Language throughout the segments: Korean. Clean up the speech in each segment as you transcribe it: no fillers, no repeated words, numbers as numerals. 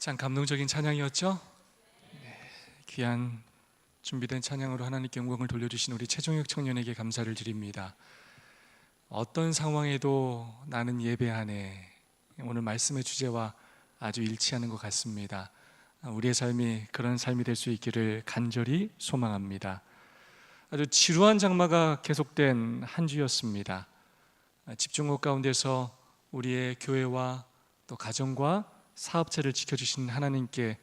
참 감동적인 찬양이었죠? 귀한 준비된 찬양으로 하나님께 영광을 돌려주신 우리 최종혁 청년에게 감사를 드립니다. 어떤 상황에도 나는 예배하네, 오늘 말씀의 주제와 아주 일치하는 것 같습니다. 우리의 삶이 그런 삶이 될 수 있기를 간절히 소망합니다. 아주 지루한 장마가 계속된 한 주였습니다. 집중력 가운데서 우리의 교회와 또 가정과 사업체를 지켜주신 하나님께,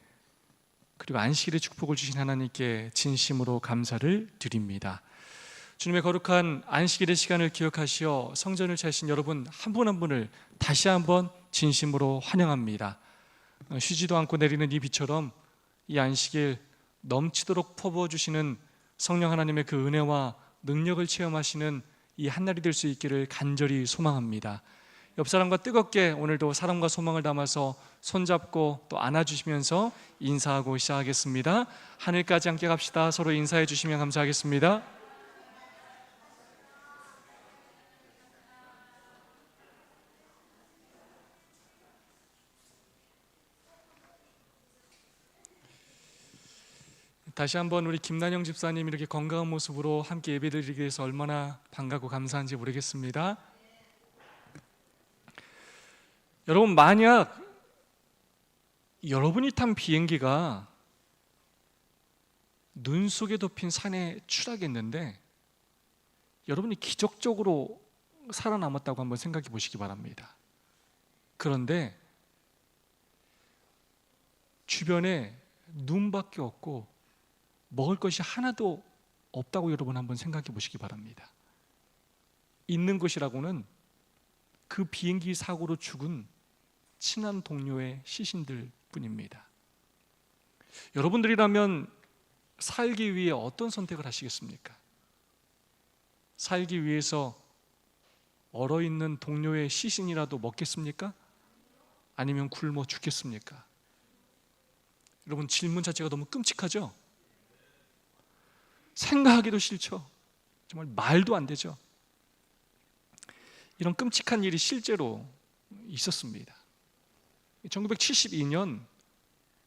그리고 안식일의 축복을 주신 하나님께 진심으로 감사를 드립니다. 주님의 거룩한 안식일의 시간을 기억하시어 성전을 찾으신 여러분 한 분 한 분을 다시 한번 진심으로 환영합니다. 쉬지도 않고 내리는 이 비처럼 이 안식일 넘치도록 퍼부어주시는 성령 하나님의 그 은혜와 능력을 체험하시는 이 한날이 될 수 있기를 간절히 소망합니다. 옆 사람과 뜨겁게 오늘도 사랑과 소망을 담아서 손잡고 또 안아주시면서 인사하고 시작하겠습니다. 하늘까지 함께 갑시다. 서로 인사해 주시면 감사하겠습니다. 다시 한번 우리 김난영 집사님 이렇게 건강한 모습으로 함께 예배드리기 위해서 얼마나 반갑고 감사한지 모르겠습니다. 여러분, 만약 여러분이 탄 비행기가 눈 속에 덮인 산에 추락했는데 여러분이 기적적으로 살아남았다고 한번 생각해 보시기 바랍니다. 그런데 주변에 눈밖에 없고 먹을 것이 하나도 없다고 여러분 한번 생각해 보시기 바랍니다. 있는 것이라고는 그 비행기 사고로 죽은 친한 동료의 시신들 뿐입니다. 여러분들이라면 살기 위해 어떤 선택을 하시겠습니까? 살기 위해서 얼어있는 동료의 시신이라도 먹겠습니까? 아니면 굶어 죽겠습니까? 여러분, 질문 자체가 너무 끔찍하죠? 생각하기도 싫죠? 정말 말도 안 되죠? 이런 끔찍한 일이 실제로 있었습니다. 1972년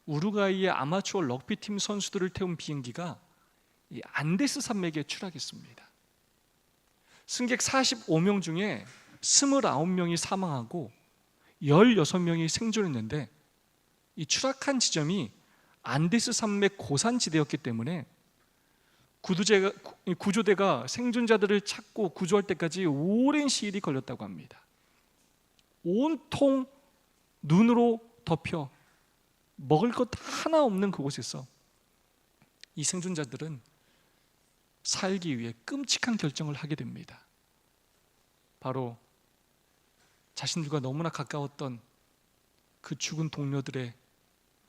우루과이의 아마추어 럭비팀 선수들을 태운 비행기가 이 안데스 산맥에 추락했습니다. 승객 45명 중에 29명이 사망하고 16명이 생존했는데, 이 추락한 지점이 안데스 산맥 고산지대였기 때문에 구조대가 생존자들을 찾고 구조할 때까지 오랜 시일이 걸렸다고 합니다. 온통 눈으로 덮여 먹을 것 하나 없는 그곳에서 이 생존자들은 살기 위해 끔찍한 결정을 하게 됩니다. 바로 자신들과 너무나 가까웠던 그 죽은 동료들의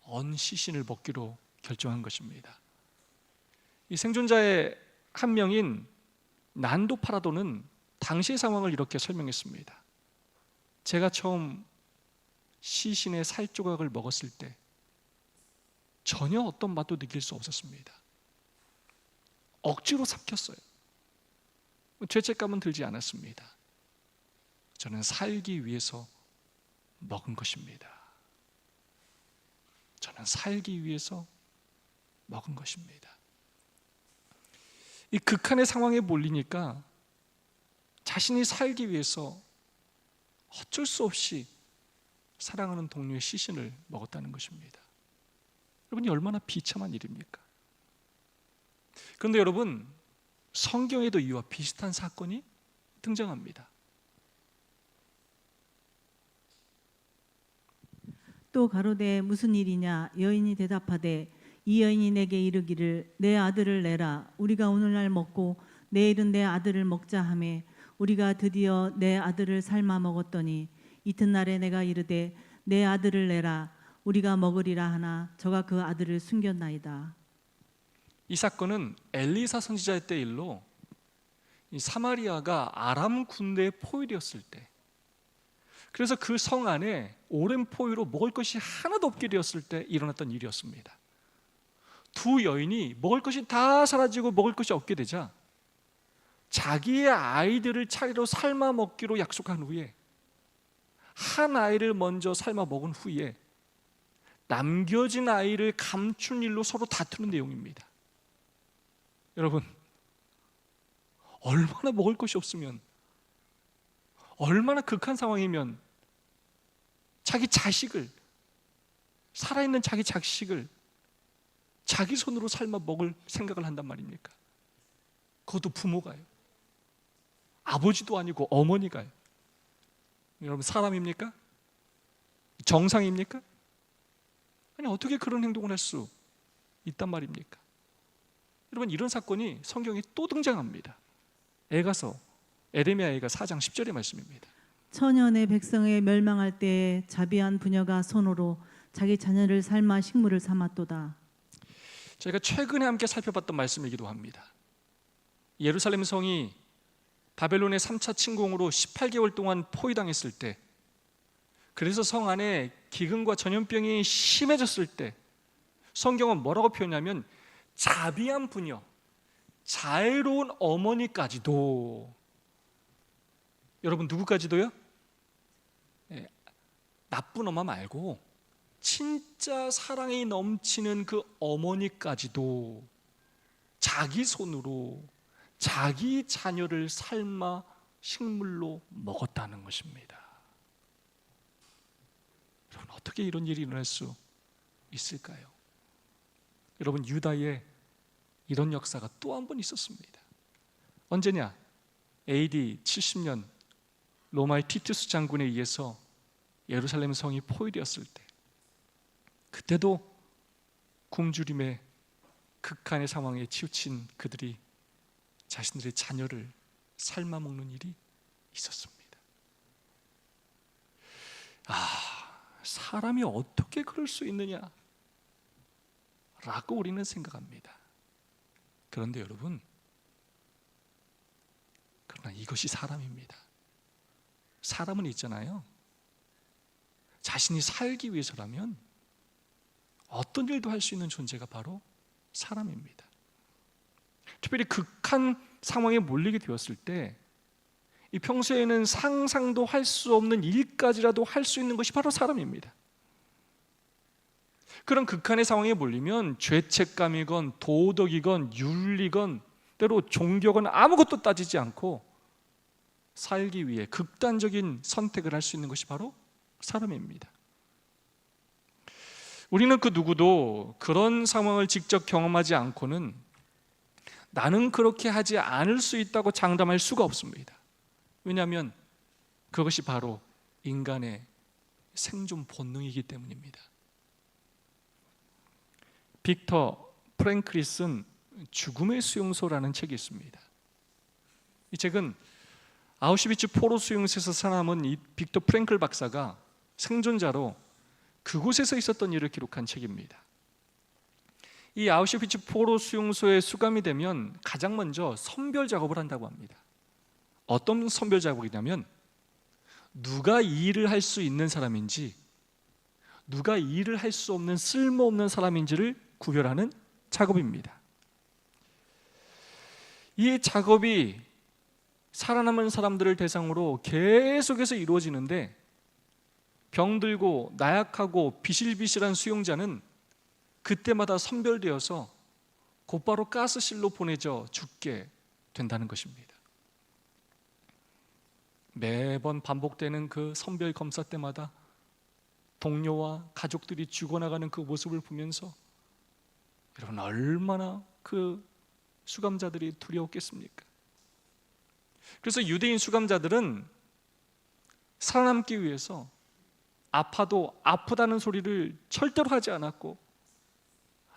언시신을 먹기로 결정한 것입니다. 이 생존자의 한 명인 난도 파라도는 당시의 상황을 이렇게 설명했습니다. 제가 처음 시신의 살 조각을 먹었을 때 전혀 어떤 맛도 느낄 수 없었습니다. 억지로 삼켰어요. 죄책감은 들지 않았습니다. 저는 살기 위해서 먹은 것입니다. 저는 살기 위해서 먹은 것입니다. 이 극한의 상황에 몰리니까 자신이 살기 위해서 어쩔 수 없이 사랑하는 동료의 시신을 먹었다는 것입니다. 여러분이 얼마나 비참한 일입니까? 그런데 여러분, 성경에도 이와 비슷한 사건이 등장합니다. 또 가로되 무슨 일이냐? 여인이 대답하되 이 여인이 내게 이르기를 내 아들을 내라. 우리가 오늘날 먹고 내일은 내 아들을 먹자 하매 우리가 드디어 내 아들을 삶아 먹었더니 이튿날에 내가 이르되 내 아들을 내라. 우리가 먹으리라 하나 저가 그 아들을 숨겼나이다. 이 사건은 엘리사 선지자의 때 일로 이 사마리아가 아람 군대의 포위되었을 때, 그래서 그 성 안에 오랜 포위로 먹을 것이 하나도 없게 되었을 때 일어났던 일이었습니다. 두 여인이 먹을 것이 다 사라지고 먹을 것이 없게 되자 자기의 아이들을 차례로 삶아 먹기로 약속한 후에 한 아이를 먼저 삶아 먹은 후에 남겨진 아이를 감춘 일로 서로 다투는 내용입니다. 여러분, 얼마나 먹을 것이 없으면, 얼마나 극한 상황이면 자기 자식을, 살아있는 자기 자식을 자기 손으로 삶아 먹을 생각을 한단 말입니까? 그것도 부모가요. 아버지도 아니고 어머니가요. 여러분, 사람입니까? 정상입니까? 아니, 어떻게 그런 행동을 할 수 있단 말입니까? 여러분, 이런 사건이 성경에 또 등장합니다. 에가서 에레미야가 4장 10절의 말씀입니다. 천연의 백성에 멸망할 때에 자비한 부녀가 손으로 자기 자녀를 삶아 식물을 삼았도다. 저희가 최근에 함께 살펴봤던 말씀이기도 합니다. 예루살렘 성이 바벨론의 3차 침공으로 18개월 동안 포위당했을 때, 그래서 성 안에 기근과 전염병이 심해졌을 때 성경은 뭐라고 표현하냐면 자비한 부녀, 자애로운 어머니까지도, 여러분 누구까지도요? 나쁜 엄마 말고 진짜 사랑이 넘치는 그 어머니까지도 자기 손으로 자기 자녀를 삶아 식물로 먹었다는 것입니다. 여러분, 어떻게 이런 일이 일어날 수 있을까요? 여러분, 유다에 이런 역사가 또 한 번 있었습니다. 언제냐? AD 70년 로마의 티투스 장군에 의해서 예루살렘 성이 포위되었을 때, 그때도 굶주림의 극한의 상황에 치우친 그들이 자신들의 자녀를 삶아 먹는 일이 있었습니다. 사람이 어떻게 그럴 수 있느냐 라고 우리는 생각합니다. 그런데 여러분, 그러나 이것이 사람입니다. 사람은 있잖아요, 자신이 살기 위해서라면 어떤 일도 할 수 있는 존재가 바로 사람입니다. 특별히 극한 상황에 몰리게 되었을 때 이 평소에는 상상도 할 수 없는 일까지라도 할 수 있는 것이 바로 사람입니다. 그런 극한의 상황에 몰리면 죄책감이건 도덕이건 윤리건 때로 종교건 아무것도 따지지 않고 살기 위해 극단적인 선택을 할 수 있는 것이 바로 사람입니다. 우리는 그 누구도 그런 상황을 직접 경험하지 않고는 나는 그렇게 하지 않을 수 있다고 장담할 수가 없습니다. 왜냐하면 그것이 바로 인간의 생존 본능이기 때문입니다. 빅터 프랭클이 쓴 죽음의 수용소라는 책이 있습니다. 이 책은 아우슈비츠 포로 수용소에서 살아남은 이 빅터 프랭클 박사가 생존자로 그곳에서 있었던 일을 기록한 책입니다. 이 아우슈비츠 포로 수용소에 수감이 되면 가장 먼저 선별 작업을 한다고 합니다. 어떤 선별 작업이냐면 누가 이 일을 할 수 있는 사람인지, 누가 이 일을 할 수 없는 쓸모없는 사람인지를 구별하는 작업입니다. 이 작업이 살아남은 사람들을 대상으로 계속해서 이루어지는데, 병들고 나약하고 비실비실한 수용자는 그때마다 선별되어서 곧바로 가스실로 보내져 죽게 된다는 것입니다. 매번 반복되는 그 선별 검사 때마다 동료와 가족들이 죽어나가는 그 모습을 보면서 여러분, 얼마나 그 수감자들이 두려웠겠습니까? 그래서 유대인 수감자들은 살아남기 위해서 아파도 아프다는 소리를 절대로 하지 않았고,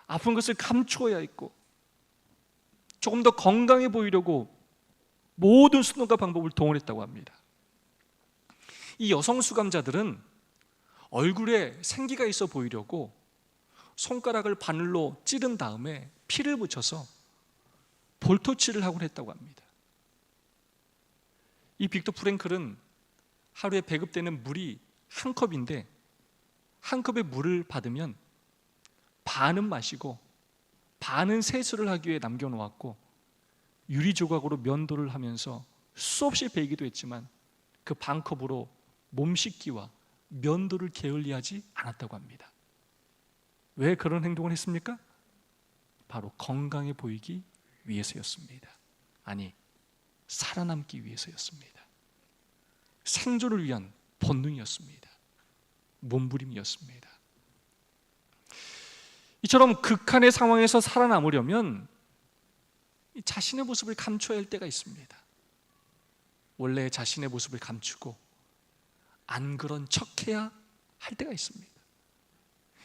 아픈 것을 감추어야 했고, 조금 더 건강해 보이려고 모든 수단과 방법을 동원했다고 합니다. 이 여성 수감자들은 얼굴에 생기가 있어 보이려고 손가락을 바늘로 찌른 다음에 피를 묻혀서 볼터치를 하곤 했다고 합니다. 이 빅터 프랭클은 하루에 배급되는 물이 한 컵인데, 한 컵의 물을 받으면 반은 마시고 반은 세수를 하기 위해 남겨놓았고, 유리 조각으로 면도를 하면서 수없이 베기도 했지만 그 반 컵으로 몸 씻기와 면도를 게을리하지 않았다고 합니다. 왜 그런 행동을 했습니까? 바로 건강해 보이기 위해서였습니다. 아니, 살아남기 위해서였습니다. 생존을 위한 본능이었습니다. 몸부림이었습니다. 이처럼 극한의 상황에서 살아남으려면 자신의 모습을 감춰야 할 때가 있습니다. 원래 자신의 모습을 감추고 안 그런 척해야 할 때가 있습니다.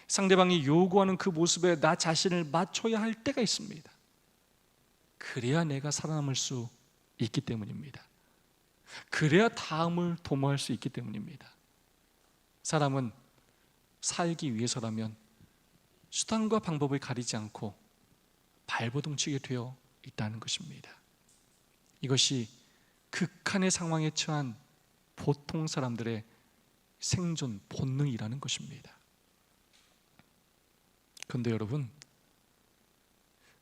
상대방이 요구하는 그 모습에 나 자신을 맞춰야 할 때가 있습니다. 그래야 내가 살아남을 수 있기 때문입니다. 그래야 다음을 도모할 수 있기 때문입니다. 사람은 살기 위해서라면 수단과 방법을 가리지 않고 발버둥치게 되어 있다는 것입니다. 이것이 극한의 상황에 처한 보통 사람들의 생존 본능이라는 것입니다. 그런데 여러분,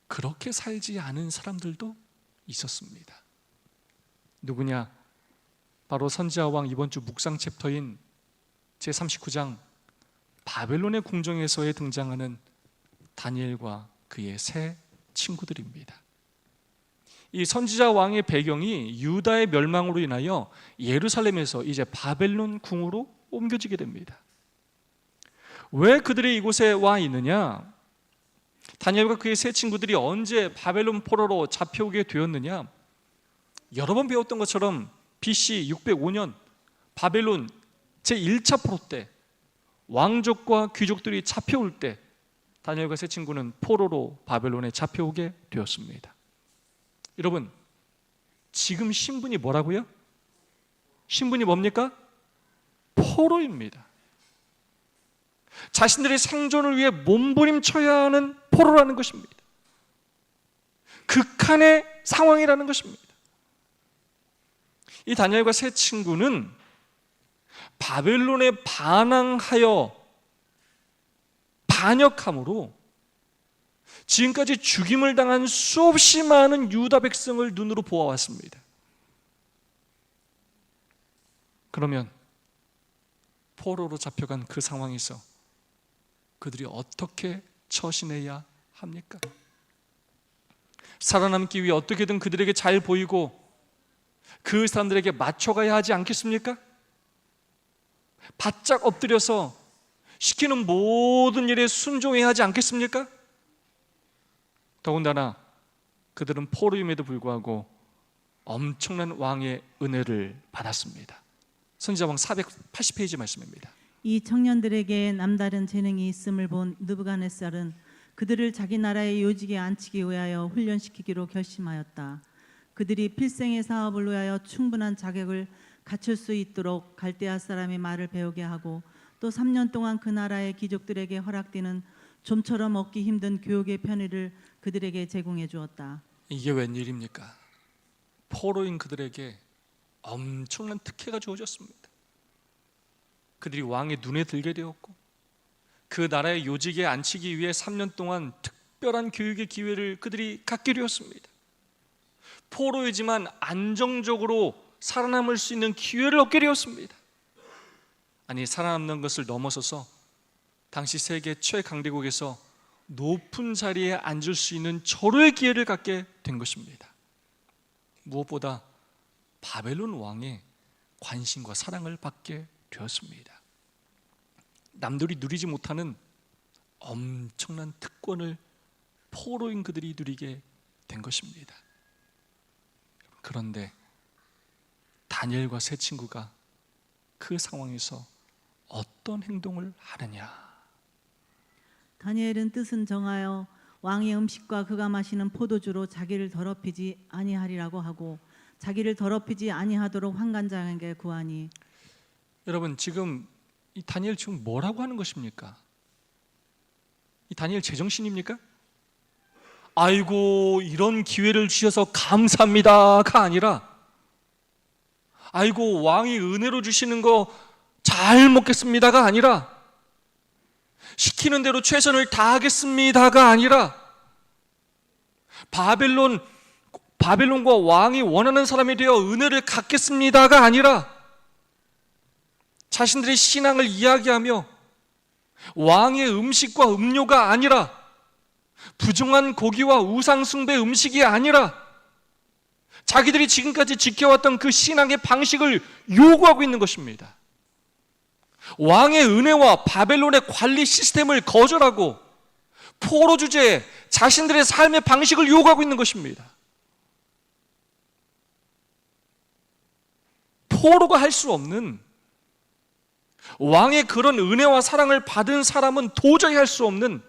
그렇게 살지 않은 사람들도 있었습니다. 누구냐? 바로 선지자 왕 이번 주 묵상 챕터인 제39장 바벨론의 궁정에서의 등장하는 다니엘과 그의 세 친구들입니다. 이 선지자 왕의 배경이 유다의 멸망으로 인하여 예루살렘에서 이제 바벨론 궁으로 옮겨지게 됩니다. 왜 그들이 이곳에 와 있느냐? 다니엘과 그의 세 친구들이 언제 바벨론 포로로 잡혀오게 되었느냐? 여러 번 배웠던 것처럼 BC 605년 바벨론 제1차 포로 때 왕족과 귀족들이 잡혀올 때 다니엘과 세 친구는 포로로 바벨론에 잡혀오게 되었습니다. 여러분, 지금 신분이 뭐라고요? 신분이 뭡니까? 포로입니다. 자신들의 생존을 위해 몸부림쳐야 하는 포로라는 것입니다. 극한의 상황이라는 것입니다. 이 다니엘과 세 친구는 바벨론에 반항하여 반역함으로 지금까지 죽임을 당한 수없이 많은 유다 백성을 눈으로 보아왔습니다. 그러면 포로로 잡혀간 그 상황에서 그들이 어떻게 처신해야 합니까? 살아남기 위해 어떻게든 그들에게 잘 보이고 그 사람들에게 맞춰가야 하지 않겠습니까? 바짝 엎드려서 시키는 모든 일에 순종해야 하지 않겠습니까? 더군다나 그들은 포로임에도 불구하고 엄청난 왕의 은혜를 받았습니다. 선지자왕 480페이지 말씀입니다. 이 청년들에게 남다른 재능이 있음을 본 느부갓네살은 그들을 자기 나라의 요직에 앉히기 위하여 훈련시키기로 결심하였다. 그들이 필생의 사업을 위하여 충분한 자격을 갖출 수 있도록 갈대아 사람의 말을 배우게 하고 또 3년 동안 그 나라의 귀족들에게 허락되는 좀처럼 얻기 힘든 교육의 편의를 그들에게 제공해 주었다. 이게 웬일입니까? 포로인 그들에게 엄청난 특혜가 주어졌습니다. 그들이 왕의 눈에 들게 되었고 그 나라의 요직에 앉히기 위해 3년 동안 특별한 교육의 기회를 그들이 갖게 되었습니다. 포로이지만 안정적으로 살아남을 수 있는 기회를 얻게 되었습니다. 아니, 살아남는 것을 넘어서서 당시 세계 최강대국에서 높은 자리에 앉을 수 있는 절호의 기회를 갖게 된 것입니다. 무엇보다 바벨론 왕의 관심과 사랑을 받게 되었습니다. 남들이 누리지 못하는 엄청난 특권을 포로인 그들이 누리게 된 것입니다. 그런데 다니엘과 세 친구가 그 상황에서 어떤 행동을 하느냐? 다니엘은 뜻은 정하여 왕의 음식과 그가 마시는 포도주로 자기를 더럽히지 아니하리라고 하고 자기를 더럽히지 아니하도록 환관장에게 구하니. 여러분, 지금 이 다니엘 지금 뭐라고 하는 것입니까? 이 다니엘 제정신입니까? 아이고, 이런 기회를 주셔서 감사합니다가 아니라 아이고, 왕이 은혜로 주시는 거 잘 먹겠습니다가 아니라 시키는 대로 최선을 다하겠습니다가 아니라 바벨론과 왕이 원하는 사람이 되어 은혜를 갖겠습니다가 아니라 자신들의 신앙을 이야기하며 왕의 음식과 음료가 아니라, 부정한 고기와 우상숭배 음식이 아니라, 자기들이 지금까지 지켜왔던 그 신앙의 방식을 요구하고 있는 것입니다. 왕의 은혜와 바벨론의 관리 시스템을 거절하고 포로 주제에 자신들의 삶의 방식을 요구하고 있는 것입니다. 포로가 할 수 없는, 왕의 그런 은혜와 사랑을 받은 사람은 도저히 할 수 없는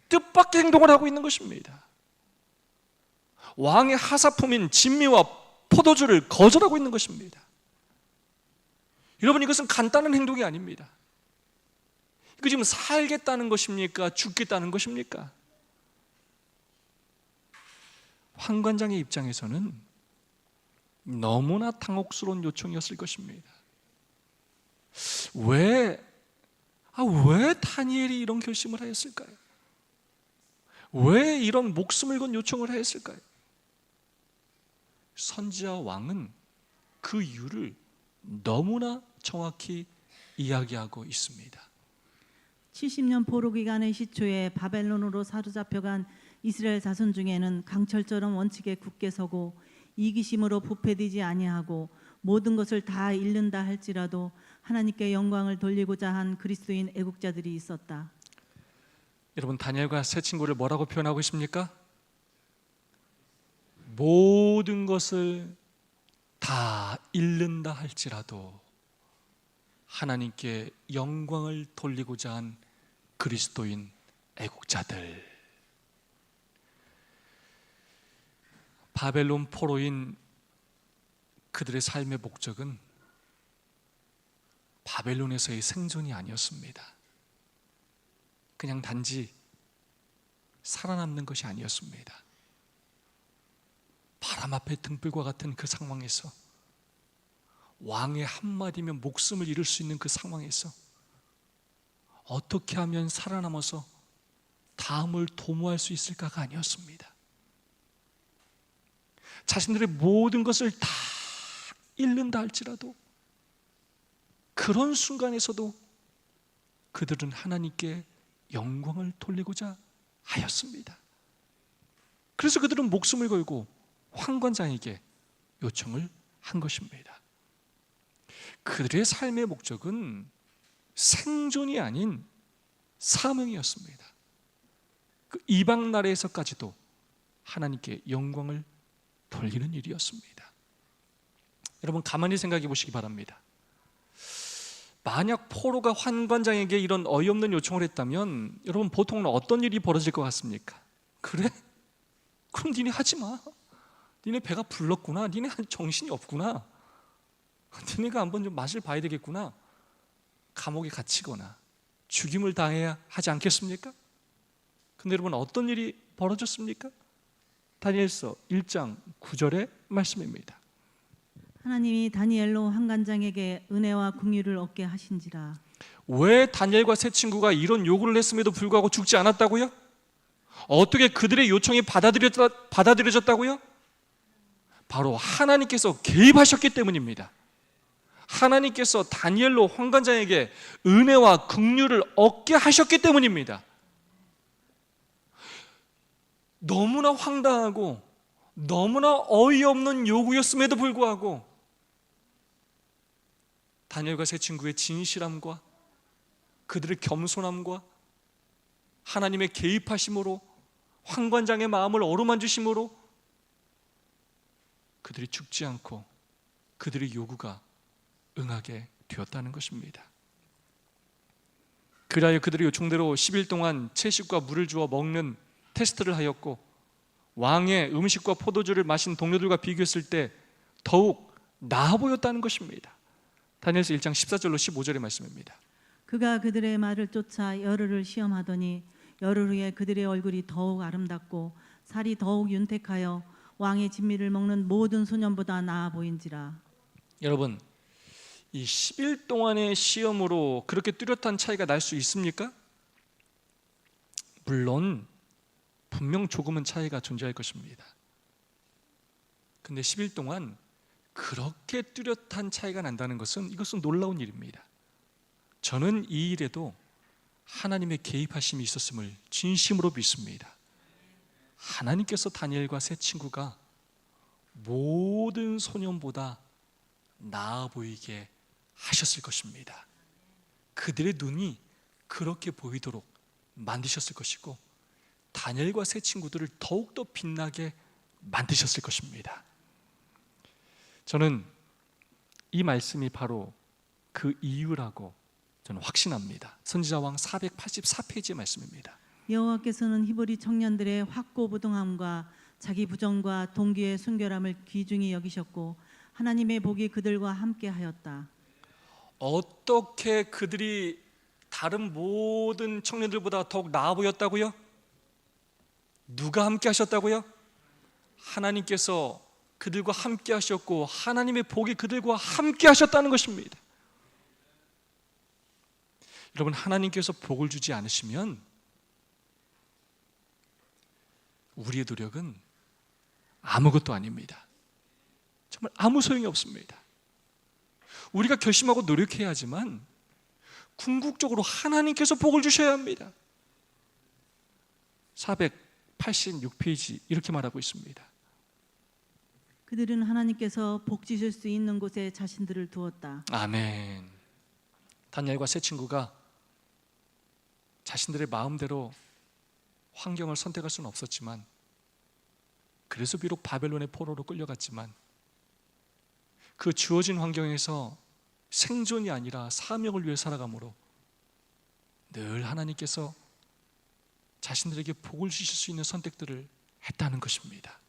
뜻밖의 행동을 하고 있는 것입니다. 왕의 하사품인 진미와 포도주를 거절하고 있는 것입니다. 여러분, 이것은 간단한 행동이 아닙니다. 이거 지금 살겠다는 것입니까? 죽겠다는 것입니까? 환관장의 입장에서는 너무나 당혹스러운 요청이었을 것입니다. 왜 다니엘이 이런 결심을 하였을까요? 왜 이런 목숨을 건 요청을 하였을까요? 선지자 왕은 그 이유를 너무나 정확히 이야기하고 있습니다. 70년 포로 기간의 시초에 바벨론으로 사로잡혀간 이스라엘 자손 중에는 강철처럼 원칙에 굳게 서고 이기심으로 부패되지 아니하고 모든 것을 다 잃는다 할지라도 하나님께 영광을 돌리고자 한 그리스도인 애국자들이 있었다. 여러분, 다니엘과 세 친구를 뭐라고 표현하고 있습니까? 모든 것을 다 잃는다 할지라도 하나님께 영광을 돌리고자 한 그리스도인 애국자들. 바벨론 포로인 그들의 삶의 목적은 바벨론에서의 생존이 아니었습니다. 그냥 단지 살아남는 것이 아니었습니다. 바람 앞에 등불과 같은 그 상황에서, 왕의 한마디면 목숨을 잃을 수 있는 그 상황에서 어떻게 하면 살아남아서 다음을 도모할 수 있을까가 아니었습니다. 자신들의 모든 것을 다 잃는다 할지라도 그런 순간에서도 그들은 하나님께 영광을 돌리고자 하였습니다. 그래서 그들은 목숨을 걸고 환관장에게 요청을 한 것입니다. 그들의 삶의 목적은 생존이 아닌 사명이었습니다. 그 이방 나라에서까지도 하나님께 영광을 돌리는 일이었습니다. 여러분, 가만히 생각해 보시기 바랍니다. 만약 포로가 환관장에게 이런 어이없는 요청을 했다면 여러분, 보통은 어떤 일이 벌어질 것 같습니까? 그래? 그럼 니네 하지 마. 니네 배가 불렀구나. 니네 정신이 없구나. 니네가 한번 좀 맛을 봐야 되겠구나. 감옥에 갇히거나 죽임을 당해야 하지 않겠습니까? 근데 여러분, 어떤 일이 벌어졌습니까? 다니엘서 1장 9절의 말씀입니다. 하나님이 다니엘로 환관장에게 은혜와 긍휼을 얻게 하신지라. 왜 다니엘과 세 친구가 이런 요구를 했음에도 불구하고 죽지 않았다고요? 어떻게 그들의 요청이 받아들여졌다고요? 바로 하나님께서 개입하셨기 때문입니다. 하나님께서 다니엘로 환관장에게 은혜와 긍휼을 얻게 하셨기 때문입니다. 너무나 황당하고 너무나 어이없는 요구였음에도 불구하고 다니엘과 세 친구의 진실함과 그들의 겸손함과 하나님의 개입하심으로 환관장의 마음을 어루만지심으로 그들이 죽지 않고 그들의 요구가 응하게 되었다는 것입니다. 그리하여 그들의 요청대로 10일 동안 채식과 물을 주어 먹는 테스트를 하였고, 왕의 음식과 포도주를 마신 동료들과 비교했을 때 더욱 나아 보였다는 것입니다. 다니엘서 1장 14절로 15절의 말씀입니다. 그가 그들의 말을 쫓아 열흘을 시험하더니 열흘 후에 그들의 얼굴이 더욱 아름답고 살이 더욱 윤택하여 왕의 진미를 먹는 모든 소년보다 나아 보인지라. 여러분, 이 10일 동안의 시험으로 그렇게 뚜렷한 차이가 날 수 있습니까? 물론 분명 조금은 차이가 존재할 것입니다. 근데 10일 동안 그렇게 뚜렷한 차이가 난다는 것은, 이것은 놀라운 일입니다. 저는 이 일에도 하나님의 개입하심이 있었음을 진심으로 믿습니다. 하나님께서 다니엘과 세 친구가 모든 소년보다 나아 보이게 하셨을 것입니다. 그들의 눈이 그렇게 보이도록 만드셨을 것이고 다니엘과 세 친구들을 더욱더 빛나게 만드셨을 것입니다. 저는 이 말씀이 바로 그 이유라고 저는 확신합니다. 선지자왕 484페이지의 말씀입니다. 여호와께서는 히브리 청년들의 확고부동함과 자기 부정과 동기의 순결함을 귀중히 여기셨고 하나님의 복이 그들과 함께하였다. 어떻게 그들이 다른 모든 청년들보다 더욱 나아 보였다고요? 누가 함께 하셨다고요? 하나님께서 그들과 함께 하셨고 하나님의 복이 그들과 함께 하셨다는 것입니다. 여러분, 하나님께서 복을 주지 않으시면 우리의 노력은 아무것도 아닙니다. 정말 아무 소용이 없습니다. 우리가 결심하고 노력해야 하지만 궁극적으로 하나님께서 복을 주셔야 합니다. 486페이지 이렇게 말하고 있습니다. 그들은 하나님께서 복 주실 수 있는 곳에 자신들을 두었다. 아멘. 다니엘과 세 친구가 자신들의 마음대로 환경을 선택할 수는 없었지만, 그래서 비록 바벨론의 포로로 끌려갔지만 그 주어진 환경에서 생존이 아니라 사명을 위해 살아가므로 늘 하나님께서 자신들에게 복을 주실 수 있는 선택들을 했다는 것입니다.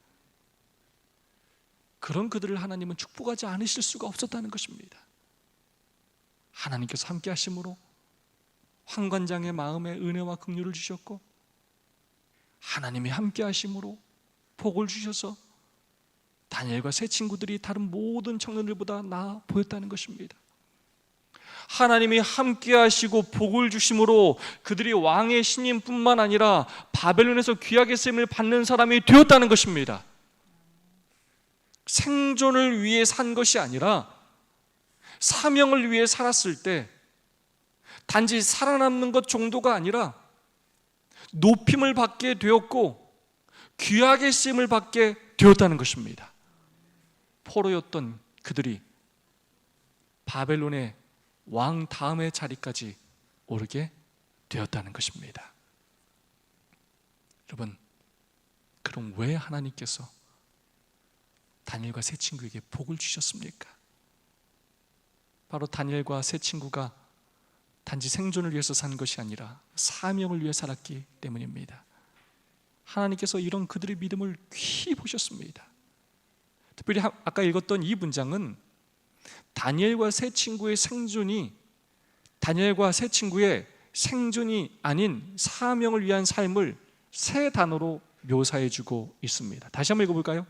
그런 그들을 하나님은 축복하지 않으실 수가 없었다는 것입니다. 하나님께서 함께 하심으로 환관장의 마음에 은혜와 긍휼을 주셨고 하나님이 함께 하심으로 복을 주셔서 다니엘과 세 친구들이 다른 모든 청년들보다 나아 보였다는 것입니다. 하나님이 함께 하시고 복을 주심으로 그들이 왕의 신임뿐만 아니라 바벨론에서 귀하게 쓰임을 받는 사람이 되었다는 것입니다. 생존을 위해 산 것이 아니라 사명을 위해 살았을 때 단지 살아남는 것 정도가 아니라 높임을 받게 되었고 귀하게 쓰임을 받게 되었다는 것입니다. 포로였던 그들이 바벨론의 왕 다음의 자리까지 오르게 되었다는 것입니다. 여러분, 그럼 왜 하나님께서 다니엘과 세 친구에게 복을 주셨습니까? 바로 다니엘과 세 친구가 단지 생존을 위해서 산 것이 아니라 사명을 위해 살았기 때문입니다. 하나님께서 이런 그들의 믿음을 귀히 보셨습니다. 특별히 아까 읽었던 이 문장은 다니엘과 세 친구의 생존이 아닌 사명을 위한 삶을 세 단어로 묘사해주고 있습니다. 다시 한번 읽어볼까요?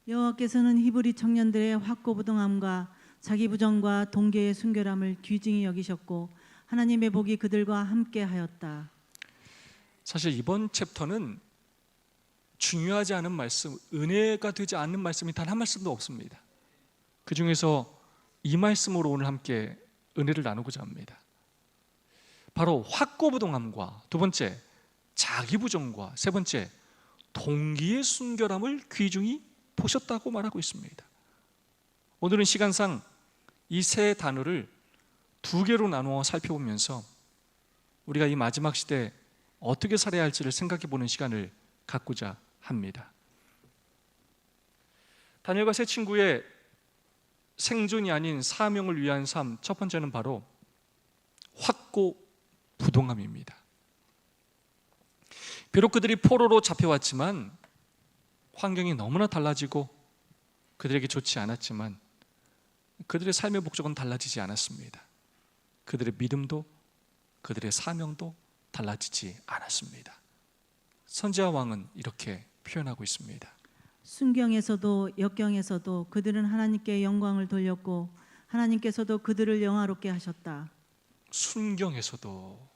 여호와께서는 히브리 청년들의 확고부동함과 자기 부정과 동기의 순결함을 귀중히 여기셨고 하나님의 복이 그들과 함께하였다. 사실 이번 챕터는 중요하지 않은 말씀, 은혜가 되지 않는 말씀이 단 한 말씀도 없습니다. 그 중에서 이 말씀으로 오늘 함께 은혜를 나누고자 합니다. 바로 확고부동함과 두 번째 자기 부정과 세 번째 동기의 순결함을 귀중히 보셨다고 말하고 있습니다. 오늘은 시간상 이 세 단어를 두 개로 나누어 살펴보면서 우리가 이 마지막 시대에 어떻게 살아야 할지를 생각해 보는 시간을 갖고자 합니다. 다니엘과 세 친구의 생존이 아닌 사명을 위한 삶, 첫 번째는 바로 확고부동함입니다. 비록 그들이 포로로 잡혀왔지만 환경이 너무나 달라지고 그들에게 좋지 않았지만 그들의 삶의 목적은 달라지지 않았습니다. 그들의 믿음도 그들의 사명도 달라지지 않았습니다. 선지자 왕은 이렇게 표현하고 있습니다. 순경에서도 역경에서도 그들은 하나님께 영광을 돌렸고 하나님께서도 그들을 영화롭게 하셨다. 순경에서도,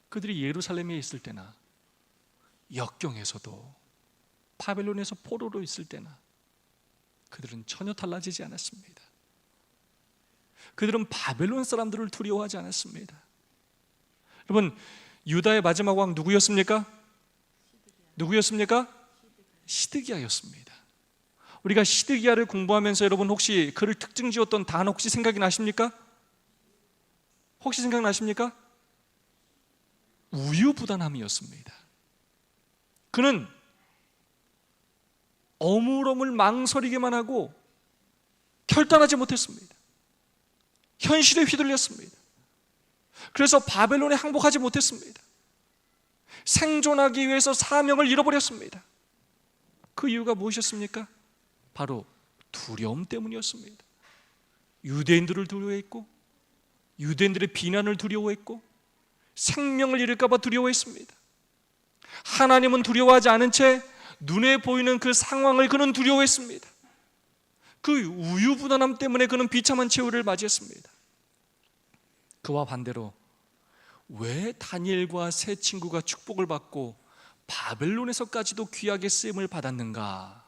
그들이 예루살렘에 있을 때나 역경에서도 바벨론에서 포로로 있을 때나 그들은 전혀 달라지지 않았습니다. 그들은 바벨론 사람들을 두려워하지 않았습니다. 여러분, 유다의 마지막 왕 누구였습니까? 누구였습니까? 시드기야였습니다. 우리가 시드기야를 공부하면서 여러분 혹시 그를 특징 지었던 단어 혹시 생각이 나십니까? 혹시 생각나십니까? 우유부단함이었습니다. 그는 어물어물 망설이기만 하고 결단하지 못했습니다. 현실에 휘둘렸습니다. 그래서 바벨론에 항복하지 못했습니다. 생존하기 위해서 사명을 잃어버렸습니다. 그 이유가 무엇이었습니까? 바로 두려움 때문이었습니다. 유대인들을 두려워했고, 유대인들의 비난을 두려워했고, 생명을 잃을까 봐 두려워했습니다. 하나님은 두려워하지 않은 채 눈에 보이는 그 상황을 그는 두려워했습니다. 그 우유부단함 때문에 그는 비참한 최후를 맞이했습니다. 그와 반대로 왜 다니엘과 세 친구가 축복을 받고 바벨론에서까지도 귀하게 쓰임을 받았는가?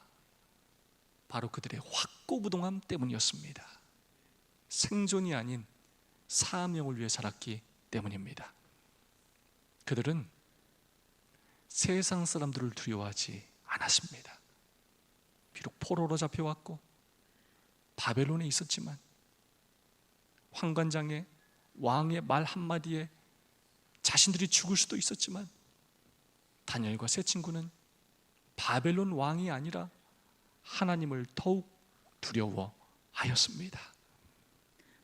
바로 그들의 확고부동함 때문이었습니다. 생존이 아닌 사명을 위해 살았기 때문입니다. 그들은 세상 사람들을 두려워하지 않았습니다. 비록 포로로 잡혀왔고 바벨론에 있었지만 황관장의 왕의 말 한마디에 자신들이 죽을 수도 있었지만 다니엘과 세 친구는 바벨론 왕이 아니라 하나님을 더욱 두려워하였습니다.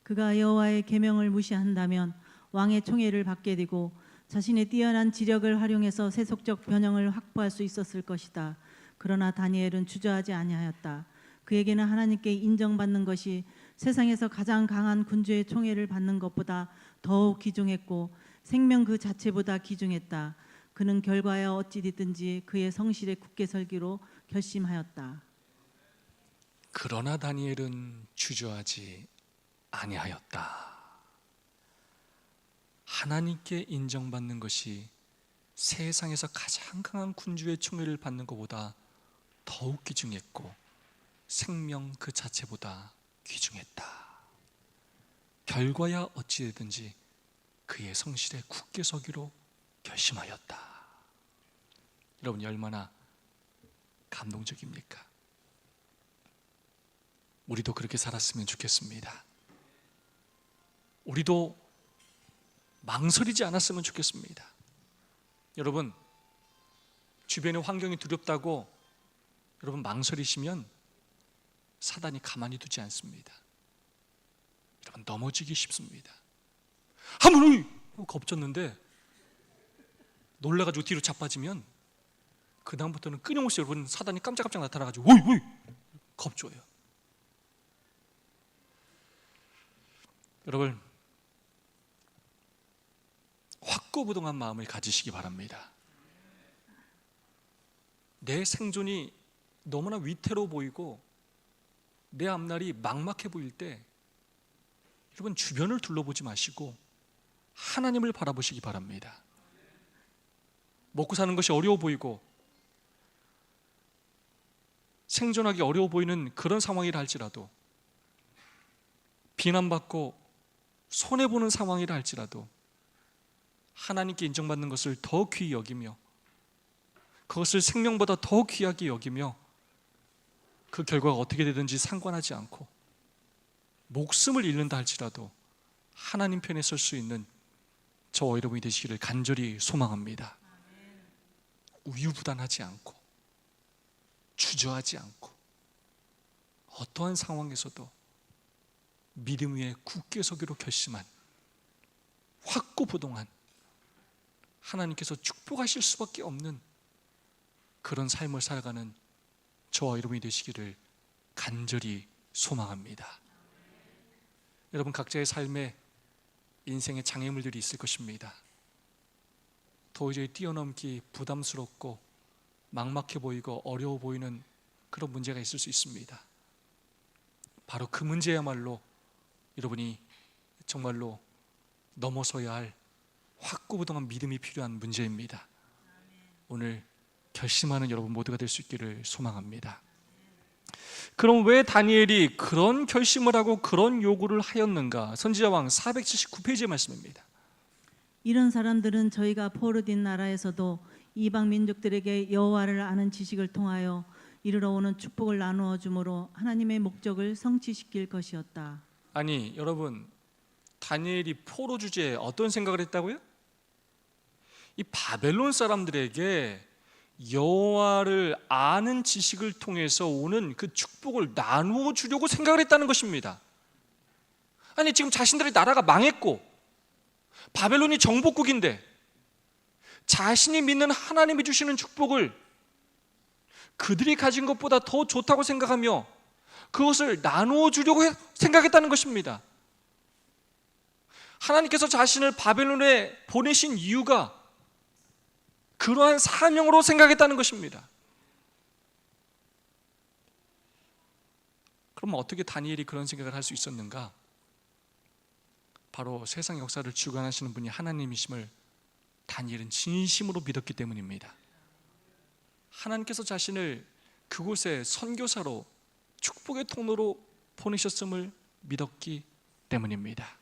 그가 여호와의 계명을 무시한다면 왕의 총애를 받게 되고 자신의 뛰어난 지력을 활용해서 세속적 변형을 확보할 수 있었을 것이다. 그러나 다니엘은 주저하지 아니하였다. 그에게는 하나님께 인정받는 것이 세상에서 가장 강한 군주의 총애를 받는 것보다 더욱 귀중했고 생명 그 자체보다 귀중했다. 그는 결과에 어찌 됐든지 그의 성실에 굳게 설기로 결심하였다. 그러나 다니엘은 주저하지 아니하였다. 하나님께 인정받는 것이 세상에서 가장 강한 군주의 총애를 받는 것보다 더욱 귀중했고 생명 그 자체보다 귀중했다. 결과야 어찌되든지 그의 성실에 굳게 서기로 결심하였다. 여러분이 얼마나 감동적입니까? 우리도 그렇게 살았으면 좋겠습니다. 우리도 망설이지 않았으면 좋겠습니다. 여러분, 주변의 환경이 두렵다고 여러분 망설이시면 사단이 가만히 두지 않습니다. 여러분 넘어지기 쉽습니다. 한번 겁졌는데 놀라가지고 뒤로 자빠지면 그 다음부터는 끊임없이 여러분 사단이 깜짝깜짝 나타나가지고 오이 겁줘요. 여러분 확고부동한 마음을 가지시기 바랍니다. 내 생존이 너무나 위태로워 보이고 내 앞날이 막막해 보일 때 여러분 주변을 둘러보지 마시고 하나님을 바라보시기 바랍니다. 먹고 사는 것이 어려워 보이고 생존하기 어려워 보이는 그런 상황이라 할지라도 비난받고 손해보는 상황이라 할지라도 하나님께 인정받는 것을 더 귀히 여기며 그것을 생명보다 더 귀하게 여기며 그 결과가 어떻게 되든지 상관하지 않고 목숨을 잃는다 할지라도 하나님 편에 설 수 있는 저와 여러분이 되시기를 간절히 소망합니다. 우유부단하지 않고 주저하지 않고 어떠한 상황에서도 믿음 위에 굳게 서기로 결심한 확고부동한 하나님께서 축복하실 수밖에 없는 그런 삶을 살아가는 저와 여러분이 되시기를 간절히 소망합니다. 여러분 각자의 삶에 인생의 장애물들이 있을 것입니다. 도저히 뛰어넘기 부담스럽고 막막해 보이고 어려워 보이는 그런 문제가 있을 수 있습니다. 바로 그 문제야말로 여러분이 정말로 넘어서야 할 확고부동한 믿음이 필요한 문제입니다. 오늘 결심하는 여러분 모두가 될 수 있기를 소망합니다. 그럼 왜 다니엘이 그런 결심을 하고 그런 요구를 하였는가? 선지자왕 479페이지의 말씀입니다. 이런 사람들은 저희가 포로된 나라에서도 이방 민족들에게 여호와를 아는 지식을 통하여 이르러 오는 축복을 나누어 주므로 하나님의 목적을 성취시킬 것이었다. 아니 여러분, 다니엘이 포로 주제에 어떤 생각을 했다고요? 이 바벨론 사람들에게 여호와를 아는 지식을 통해서 오는 그 축복을 나누어 주려고 생각을 했다는 것입니다. 아니 지금 자신들의 나라가 망했고 바벨론이 정복국인데 자신이 믿는 하나님이 주시는 축복을 그들이 가진 것보다 더 좋다고 생각하며 그것을 나누어 주려고 생각했다는 것입니다. 하나님께서 자신을 바벨론에 보내신 이유가 그러한 사명으로 생각했다는 것입니다. 그럼 어떻게 다니엘이 그런 생각을 할 수 있었는가? 바로 세상 역사를 주관하시는 분이 하나님이심을 다니엘은 진심으로 믿었기 때문입니다. 하나님께서 자신을 그곳에 선교사로 축복의 통로로 보내셨음을 믿었기 때문입니다.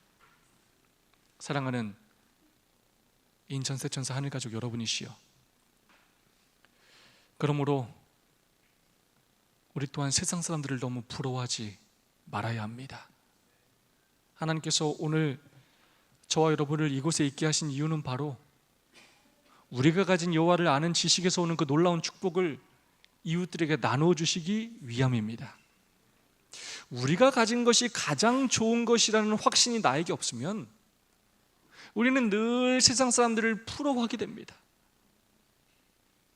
사랑하는 인천 세천사 하늘가족 여러분이시여, 그러므로 우리 또한 세상 사람들을 너무 부러워하지 말아야 합니다. 하나님께서 오늘 저와 여러분을 이곳에 있게 하신 이유는 바로 우리가 가진 여호와를 아는 지식에서 오는 그 놀라운 축복을 이웃들에게 나누어 주시기 위함입니다. 우리가 가진 것이 가장 좋은 것이라는 확신이 나에게 없으면 우리는 늘 세상 사람들을 부러워하게 됩니다.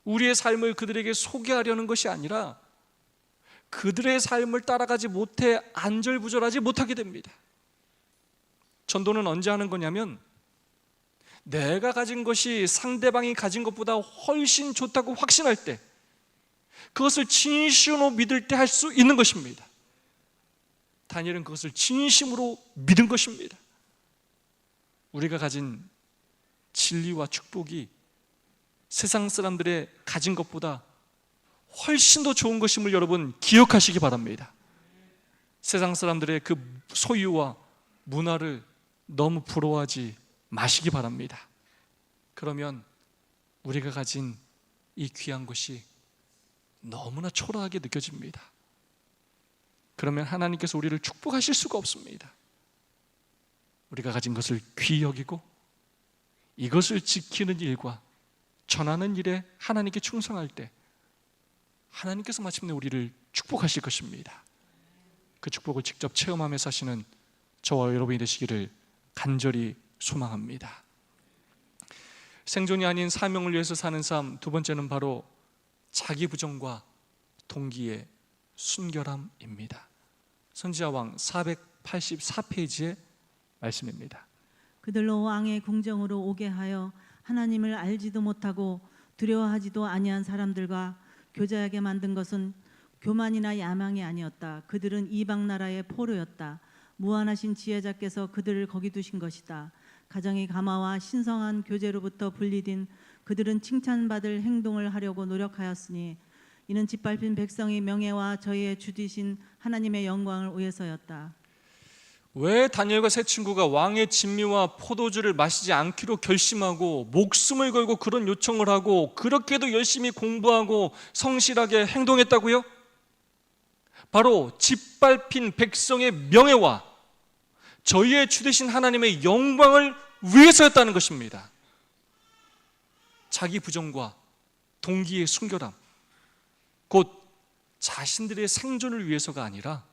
우리의 삶을 그들에게 소개하려는 것이 아니라 그들의 삶을 따라가지 못해 안절부절하지 못하게 됩니다. 전도는 언제 하는 거냐면 내가 가진 것이 상대방이 가진 것보다 훨씬 좋다고 확신할 때, 그것을 진심으로 믿을 때 할 수 있는 것입니다. 다니엘은 그것을 진심으로 믿은 것입니다. 우리가 가진 진리와 축복이 세상 사람들의 가진 것보다 훨씬 더 좋은 것임을 여러분 기억하시기 바랍니다. 세상 사람들의 그 소유와 문화를 너무 부러워하지 마시기 바랍니다. 그러면 우리가 가진 이 귀한 것이 너무나 초라하게 느껴집니다. 그러면 하나님께서 우리를 축복하실 수가 없습니다. 우리가 가진 것을 귀히 여기고 이것을 지키는 일과 전하는 일에 하나님께 충성할 때 하나님께서 마침내 우리를 축복하실 것입니다. 그 축복을 직접 체험하며 사시는 저와 여러분이 되시기를 간절히 소망합니다. 생존이 아닌 사명을 위해서 사는 삶, 두 번째는 바로 자기 부정과 동기의 순결함입니다. 선지자왕 484페이지의 말씀입니다. 그들로 왕의 궁정으로 오게 하여 하나님을 알지도 못하고 두려워하지도 아니한 사람들과 교제하게 만든 것은 교만이나 야망이 아니었다. 그들은 이방 나라의 포로였다. 무한하신 지혜자께서 그들을 거기 두신 것이다. 가정의 가마와 신성한 교제로부터 분리된 그들은 칭찬받을 행동을 하려고 노력하였으니 이는 짓밟힌 백성의 명예와 저희의 주디신 하나님의 영광을 위해서였다. 왜 다니엘과 세 친구가 왕의 진미와 포도주를 마시지 않기로 결심하고 목숨을 걸고 그런 요청을 하고 그렇게도 열심히 공부하고 성실하게 행동했다고요? 바로 짓밟힌 백성의 명예와 저희의 주 되신 하나님의 영광을 위해서였다는 것입니다. 자기 부정과 동기의 순결함, 곧 자신들의 생존을 위해서가 아니라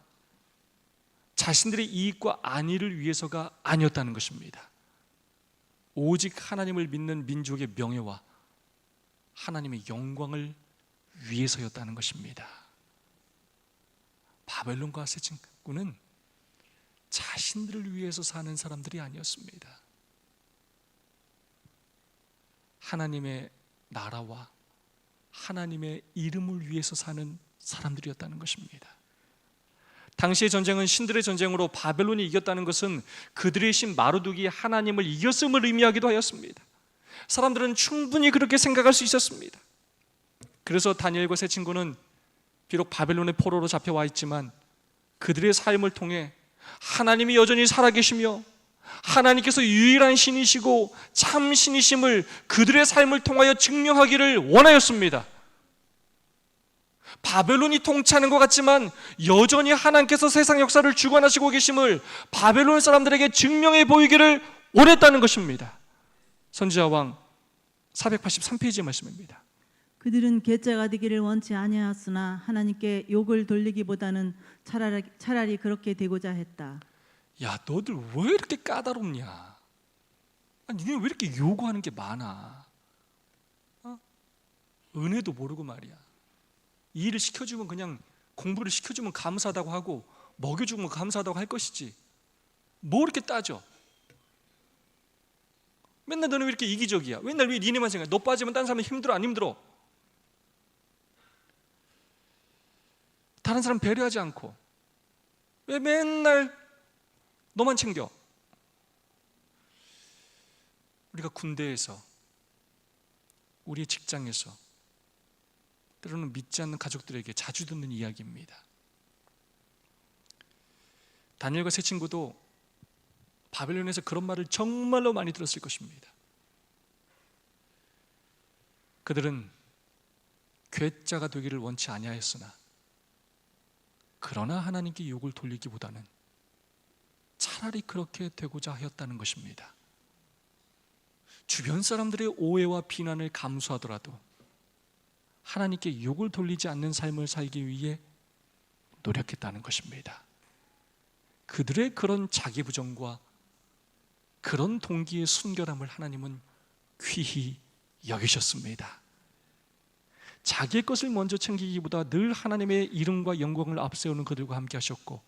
자신들의 이익과 안위를 위해서가 아니었다는 것입니다. 오직 하나님을 믿는 민족의 명예와 하나님의 영광을 위해서였다는 것입니다. 바벨론과 세 친구는 자신들을 위해서 사는 사람들이 아니었습니다. 하나님의 나라와 하나님의 이름을 위해서 사는 사람들이었다는 것입니다. 당시의 전쟁은 신들의 전쟁으로 바벨론이 이겼다는 것은 그들의 신 마르둑이 하나님을 이겼음을 의미하기도 하였습니다. 사람들은 충분히 그렇게 생각할 수 있었습니다. 그래서 다니엘과 세 친구는 비록 바벨론의 포로로 잡혀와 있지만 그들의 삶을 통해 하나님이 여전히 살아계시며 하나님께서 유일한 신이시고 참 신이심을 그들의 삶을 통하여 증명하기를 원하였습니다. 바벨론이 통치하는 것 같지만 여전히 하나님께서 세상 역사를 주관하시고 계심을 바벨론 사람들에게 증명해 보이기를 원했다는 것입니다. 선지자 왕 483페이지의 말씀입니다. 그들은 괴짜가 되기를 원치 아니하였으나 하나님께 욕을 돌리기보다는 차라리 그렇게 되고자 했다. 야, 너들 왜 이렇게 까다롭냐? 아니, 니네 왜 이렇게 요구하는 게 많아? 은혜도 모르고 말이야. 이 일을 시켜주면 그냥 공부를 시켜주면 감사하다고 하고 먹여주면 감사하다고 할 것이지 뭐 이렇게 따져? 맨날 너는 왜 이렇게 이기적이야? 맨날 왜 니네만 생각해? 너 빠지면 다른 사람은 힘들어 안 힘들어? 다른 사람 배려하지 않고 왜 맨날 너만 챙겨? 우리가 군대에서, 우리의 직장에서, 때로는 믿지 않는 가족들에게 자주 듣는 이야기입니다. 다니엘과 세 친구도 바벨론에서 그런 말을 정말로 많이 들었을 것입니다. 그들은 괴짜가 되기를 원치 아니하였으나 그러나 하나님께 욕을 돌리기보다는 차라리 그렇게 되고자 하였다는 것입니다. 주변 사람들의 오해와 비난을 감수하더라도 하나님께 욕을 돌리지 않는 삶을 살기 위해 노력했다는 것입니다. 그들의 그런 자기부정과 그런 동기의 순결함을 하나님은 귀히 여기셨습니다. 자기의 것을 먼저 챙기기보다 늘 하나님의 이름과 영광을 앞세우는 그들과 함께 하셨고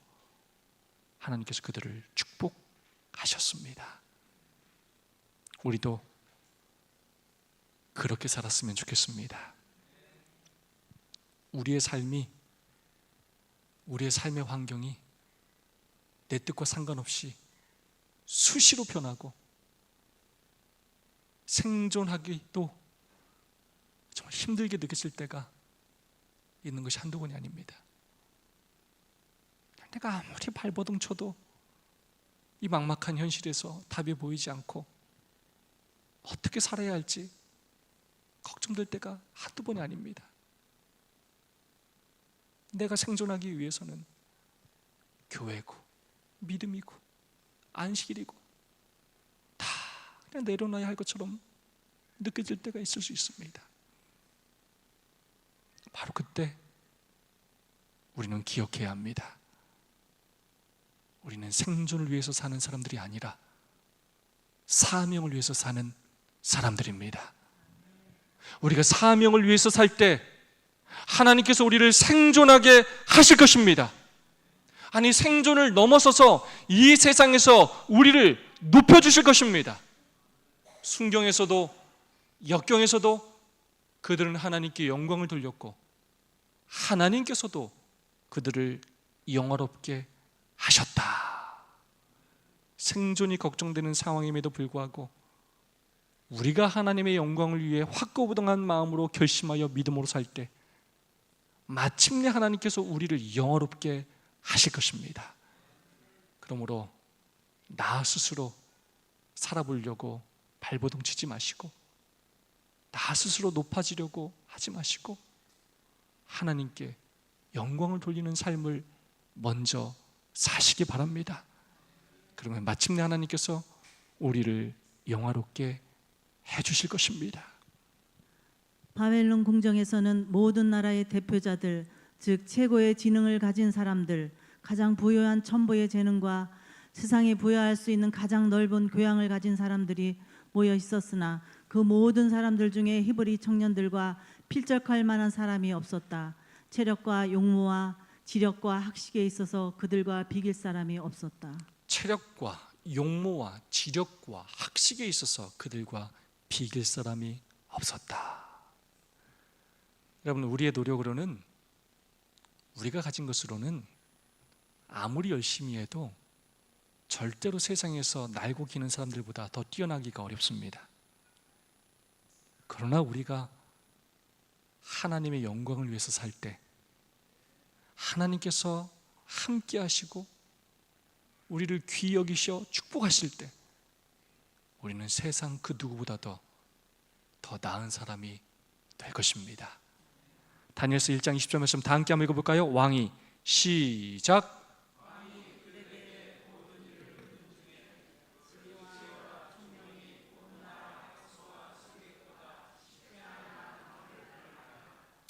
하나님께서 그들을 축복하셨습니다. 우리도 그렇게 살았으면 좋겠습니다. 우리의 삶이, 우리의 삶의 환경이 내 뜻과 상관없이 수시로 변하고 생존하기도 정말 힘들게 느껴질 때가 있는 것이 한두 번이 아닙니다. 내가 아무리 발버둥 쳐도 이 막막한 현실에서 답이 보이지 않고 어떻게 살아야 할지 걱정될 때가 한두 번이 아닙니다. 내가 생존하기 위해서는 교회고 믿음이고 안식일이고 다 그냥 내려놔야 할 것처럼 느껴질 때가 있을 수 있습니다. 바로 그때 우리는 기억해야 합니다. 우리는 생존을 위해서 사는 사람들이 아니라 사명을 위해서 사는 사람들입니다. 우리가 사명을 위해서 살 때 하나님께서 우리를 생존하게 하실 것입니다. 아니, 생존을 넘어서서 이 세상에서 우리를 높여주실 것입니다. 순경에서도 역경에서도 그들은 하나님께 영광을 돌렸고 하나님께서도 그들을 영화롭게 하셨다. 생존이 걱정되는 상황임에도 불구하고 우리가 하나님의 영광을 위해 확고부동한 마음으로 결심하여 믿음으로 살 때 마침내 하나님께서 우리를 영화롭게 하실 것입니다. 그러므로 나 스스로 살아보려고 발버둥 치지 마시고 나 스스로 높아지려고 하지 마시고 하나님께 영광을 돌리는 삶을 먼저 사시기 바랍니다. 그러면 마침내 하나님께서 우리를 영화롭게 해주실 것입니다. 바벨론 궁정에서는 모든 나라의 대표자들, 즉 최고의 지능을 가진 사람들, 가장 부유한 천부의 재능과 세상에 부여할 수 있는 가장 넓은 교양을 가진 사람들이 모여 있었으나 그 모든 사람들 중에 히브리 청년들과 필적할 만한 사람이 없었다. 체력과 용모와 지력과 학식에 있어서 그들과 비길 사람이 없었다. 체력과 용모와 지력과 학식에 있어서 그들과 비길 사람이 없었다. 여러분, 우리의 노력으로는, 우리가 가진 것으로는 아무리 열심히 해도 절대로 세상에서 날고 기는 사람들보다 더 뛰어나기가 어렵습니다. 그러나 우리가 하나님의 영광을 위해서 살 때 하나님께서 함께 하시고 우리를 귀히 여기셔 축복하실 때 우리는 세상 그 누구보다도 더 나은 사람이 될 것입니다. 다니엘서 1장 20절 말씀 다 함께 한번 읽어볼까요? 왕이 시작.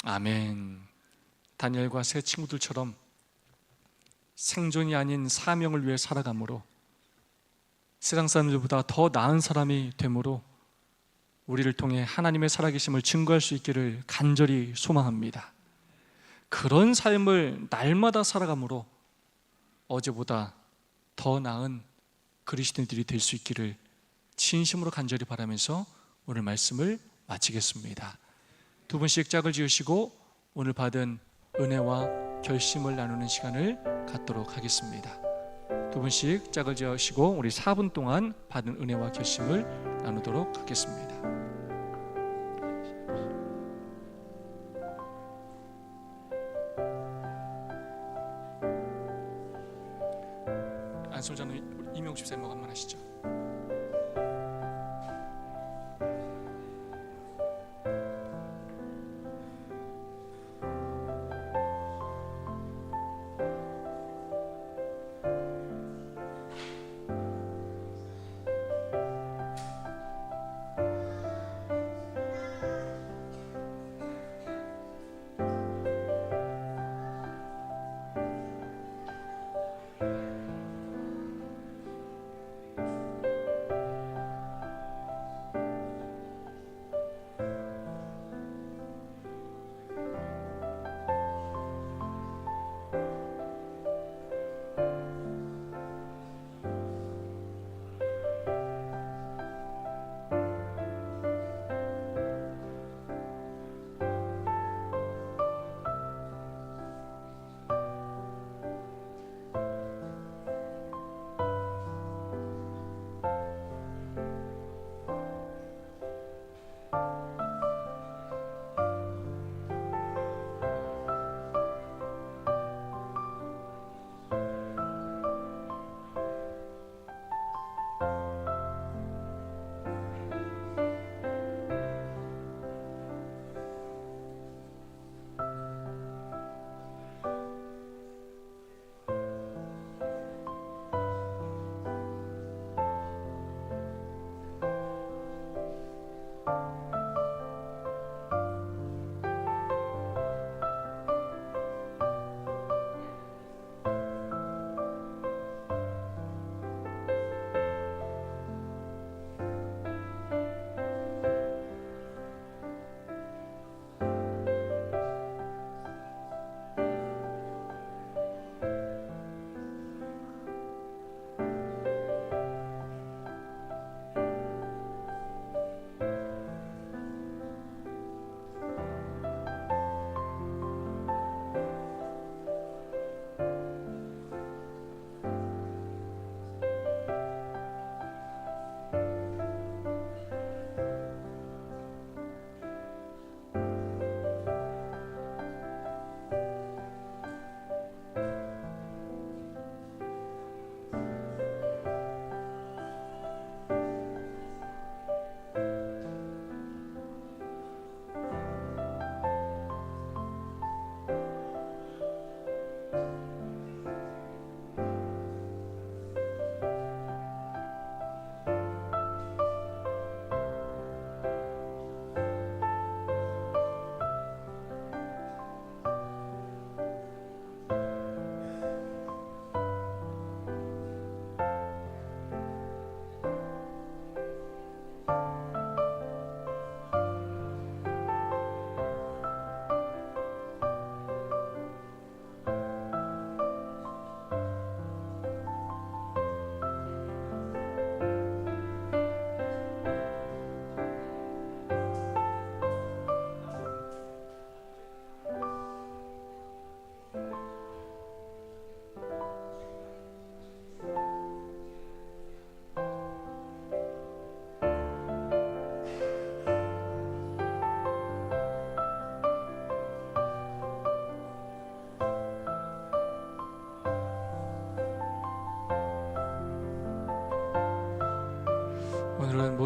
아멘. 다니엘과 세 친구들처럼 생존이 아닌 사명을 위해 살아감으로 세상 사람들보다 더 나은 사람이 되므로 우리를 통해 하나님의 살아계심을 증거할 수 있기를 간절히 소망합니다. 그런 삶을 날마다 살아감으로 어제보다 더 나은 그리스도인들이 될 수 있기를 진심으로 간절히 바라면서 오늘 말씀을 마치겠습니다. 두 분씩 짝을 지으시고 오늘 받은 은혜와 결심을 나누는 시간을 갖도록 하겠습니다. 두 분씩 짝을 지으시고 우리 4분 동안 받은 은혜와 결심을 나누도록 하겠습니다. 안솔자는 이명수 집사님 한번 하시죠.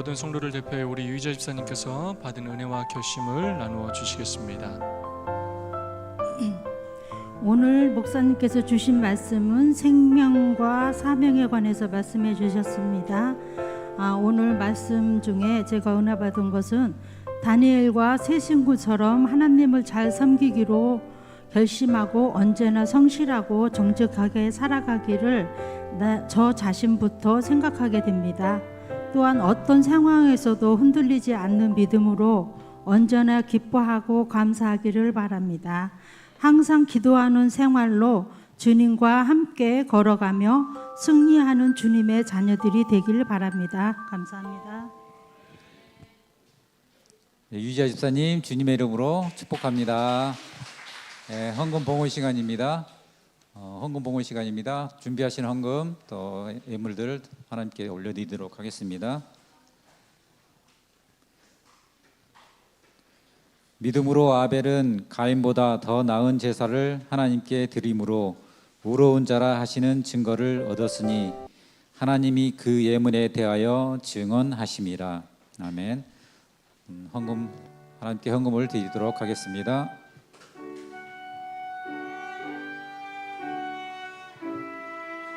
모든 성도를 대표해 우리 유희자 집사님께서 받은 은혜와 결심을 나누어 주시겠습니다. 오늘 목사님께서 주신 말씀은 생명과 사명에 관해서 말씀해 주셨습니다. 오늘 말씀 중에 제가 은혜 받은 것은 다니엘과 세 친구처럼 하나님을 잘 섬기기로 결심하고 언제나 성실하고 정직하게 살아가기를 저 자신부터 생각하게 됩니다. 또한 어떤 상황에서도 흔들리지 않는 믿음으로 언제나 기뻐하고 감사하기를 바랍니다. 항상 기도하는 생활로 주님과 함께 걸어가며 승리하는 주님의 자녀들이 되길 바랍니다. 감사합니다. 유희자 집사님 주님의 이름으로 축복합니다. 헌금 봉헌 시간입니다. 헌금 봉헌 시간입니다. 준비하신 헌금 또 예물들 하나님께 올려드리도록 하겠습니다. 믿음으로 아벨은 가인보다 더 나은 제사를 하나님께 드림으로 의로운 자라 하시는 증거를 얻었으니 하나님이 그 예물에 대하여 증언하심이라. 아멘. 헌금 하나님께 헌금을 드리도록 하겠습니다.